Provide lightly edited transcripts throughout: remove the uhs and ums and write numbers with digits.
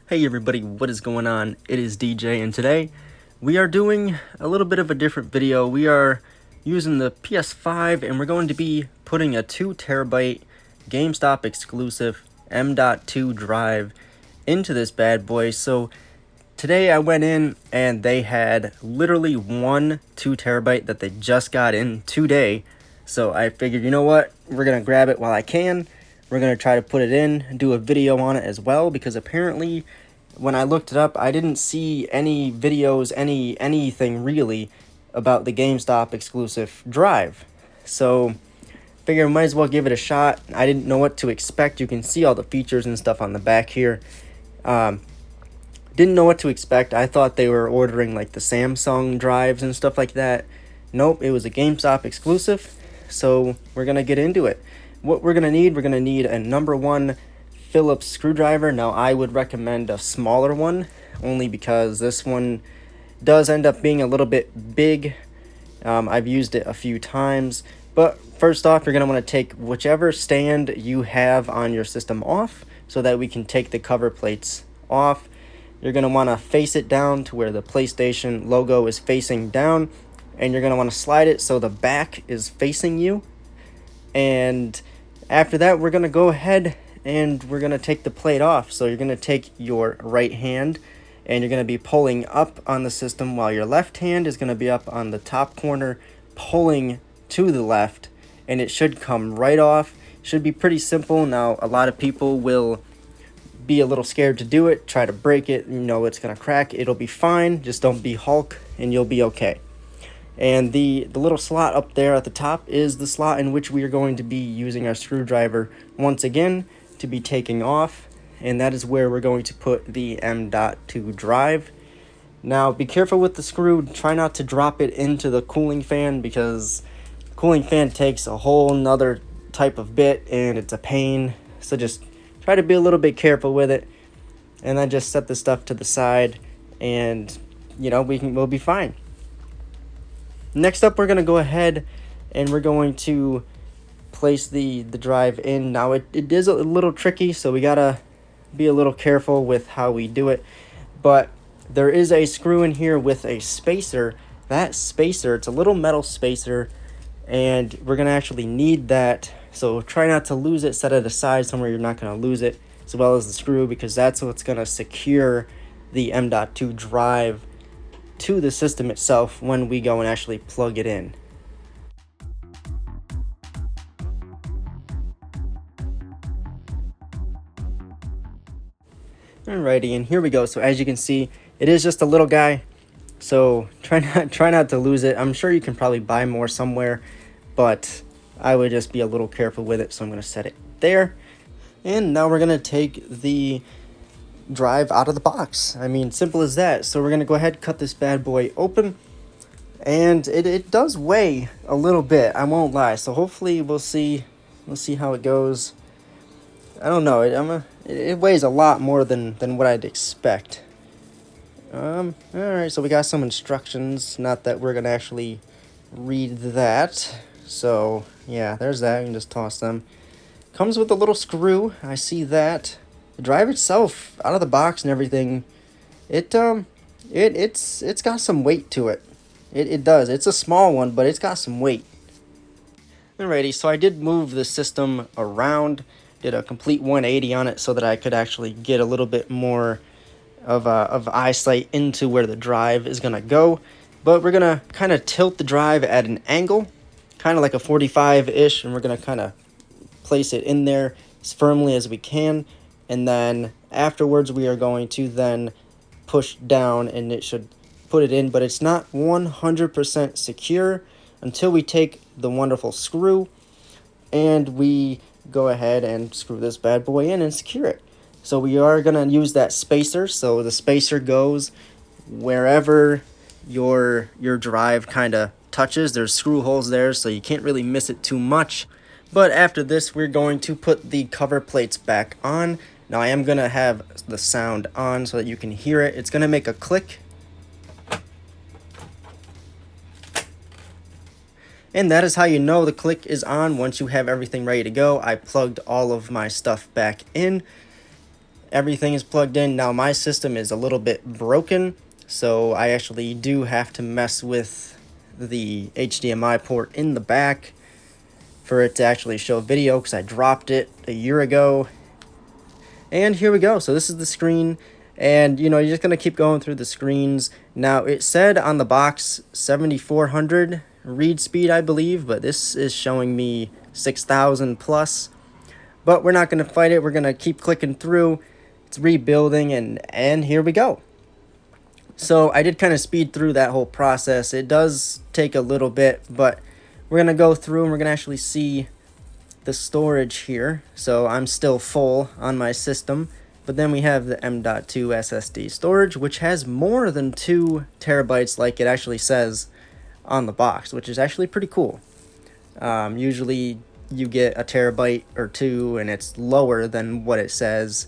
Hey everybody, what is going on? It is DJ, and today we are doing a little bit of a different video. We are using the PS5 and we're going to be putting a 2TB GameStop exclusive M.2 drive into this bad boy. So today I went in and they had literally one 2TB that they just got in today. So I figured, you know what, we're gonna grab it while I can. We're going to try to put it in and do a video on it as well, because apparently when I looked it up, I didn't see any videos, anything really about the GameStop exclusive drive. So figure I might as well give it a shot. I didn't know what to expect. You can see all the features and stuff on the back here. Didn't know what to expect. I thought they were ordering like the Samsung drives and stuff like that. Nope, it was a GameStop exclusive. So we're going to get into it. What we're going to need a number 1 Phillips screwdriver. Now I would recommend a smaller one, only because this one does end up being a little bit big. I've used it a few times. But first off, you're going to want to take whichever stand you have on your system off, so that we can take the cover plates off. You're going to want to face it down to where the PlayStation logo is facing down, and you're going to want to slide it so the back is facing you. And after that, we're going to go ahead and we're going to take the plate off. So you're going to take your right hand and you're going to be pulling up on the system, while your left hand is going to be up on the top corner pulling to the left, and it should come right off. Should be pretty simple. Now a lot of people will be a little scared to do it, try to break it, you know it's going to crack. It'll be fine, just don't be Hulk and you'll be okay. And the little slot up there at the top is the slot in which we are going to be using our screwdriver once again to be taking off. And that is where we're going to put the M.2 drive. Now be careful with the screw. Try not to drop it into the cooling fan, because the cooling fan takes a whole nother type of bit and it's a pain. So just try to be a little bit careful with it. And then just set the stuff to the side and, you know, we'll be fine. Next up, we're going to go ahead and we're going to place the drive in. Now it is a little tricky, so we got to be a little careful with how we do it. But there is a screw in here with a spacer. That spacer, it's a little metal spacer, and we're going to actually need that. So try not to lose it. Set it aside somewhere you're not going to lose it, as well as the screw, because that's what's going to secure the M.2 drive to the system itself when we go and actually plug it in. Alrighty, and here we go. So as you can see, it is just a little guy, so try not to lose it. I'm sure you can probably buy more somewhere, but I would just be a little careful with it. So I'm going to set it there, and now we're going to take the drive out of the box. I mean, simple as that. So we're going to go ahead and cut this bad boy open, and it does weigh a little bit, I won't lie. So hopefully we'll see how it goes. I don't know, it weighs a lot more than what I'd expect. Alright, so we got some instructions, not that we're gonna actually read that. So yeah, there's that. You can just toss them. Comes with a little screw, I see that. The drive itself, out of the box and everything, it's got some weight to it. It does. It's a small one, but it's got some weight. Alrighty, so I did move the system around, did a complete 180 on it so that I could actually get a little bit more of eyesight into where the drive is gonna go. But we're gonna kind of tilt the drive at an angle, kind of like a 45-ish, and we're gonna kind of place it in there as firmly as we can. And then afterwards, we are going to then push down and it should put it in. But it's not 100% secure until we take the wonderful screw and we go ahead and screw this bad boy in and secure it. So we are going to use that spacer. So the spacer goes wherever your drive kind of touches. There's screw holes there, so you can't really miss it too much. But after this, we're going to put the cover plates back on. Now I am going to have the sound on so that you can hear it. It's going to make a click. And that is how you know the click is on once you have everything ready to go. I plugged all of my stuff back in. Everything is plugged in. Now my system is a little bit broken, so I actually do have to mess with the HDMI port in the back for it to actually show video, because I dropped it a year ago. And here we go. So this is the screen, and you know, you're just gonna keep going through the screens. Now it said on the box 7400 read speed, I believe, but this is showing me 6000 plus. But we're not gonna fight it. We're gonna keep clicking through. It's rebuilding, and here we go. So I did kind of speed through that whole process. It does take a little bit, but we're gonna go through and we're gonna actually see the storage here. So I'm still full on my system, but then we have the M.2 SSD storage, which has more than 2 terabytes like it actually says on the box, which is actually pretty cool. Usually you get a terabyte or 2 and it's lower than what it says.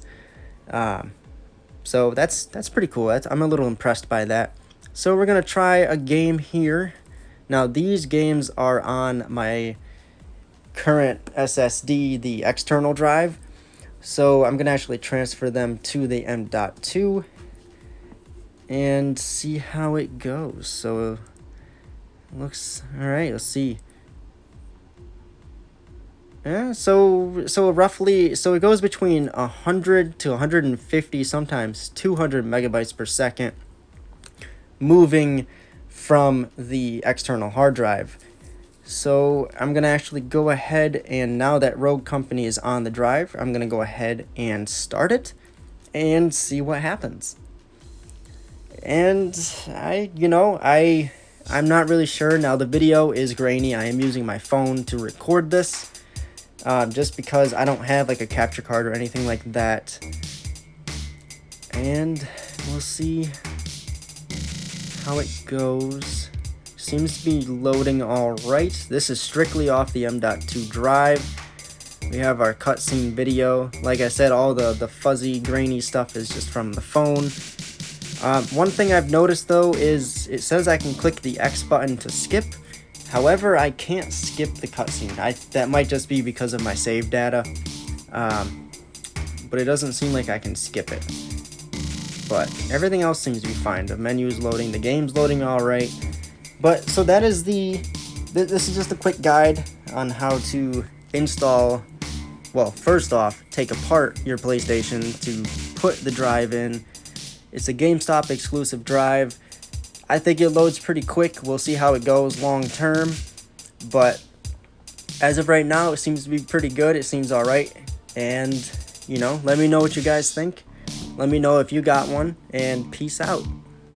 So that's pretty cool. I'm a little impressed by that. So we're gonna try a game here. Now these games are on my current SSD, the external drive. So I'm gonna actually transfer them to the M.2 and see how it goes. So looks all right. Let's see. Yeah, so roughly, so it goes between 100 to 150, sometimes 200 megabytes per second, moving from the external hard drive. So I'm gonna actually go ahead, and now that Rogue Company is on the drive, I'm gonna go ahead and start it and see what happens. And I'm not really sure. Now the video is grainy. I am using my phone to record this. Just because I don't have like a capture card or anything like that. And we'll see how it goes. Seems to be loading all right. This is strictly off the M.2 drive. We have our cutscene video. Like I said, all the fuzzy, grainy stuff is just from the phone. One thing I've noticed though is it says I can click the X button to skip. However, I can't skip the cutscene. That might just be because of my save data, but it doesn't seem like I can skip it. But everything else seems to be fine. The menu's loading, the game's loading all right. But so that is this is just a quick guide on how to install. Well, first off, take apart your PlayStation to put the drive in. It's a GameStop exclusive drive. I think it loads pretty quick. We'll see how it goes long term. But as of right now, it seems to be pretty good. It seems all right. And, let me know what you guys think. Let me know if you got one. And peace out.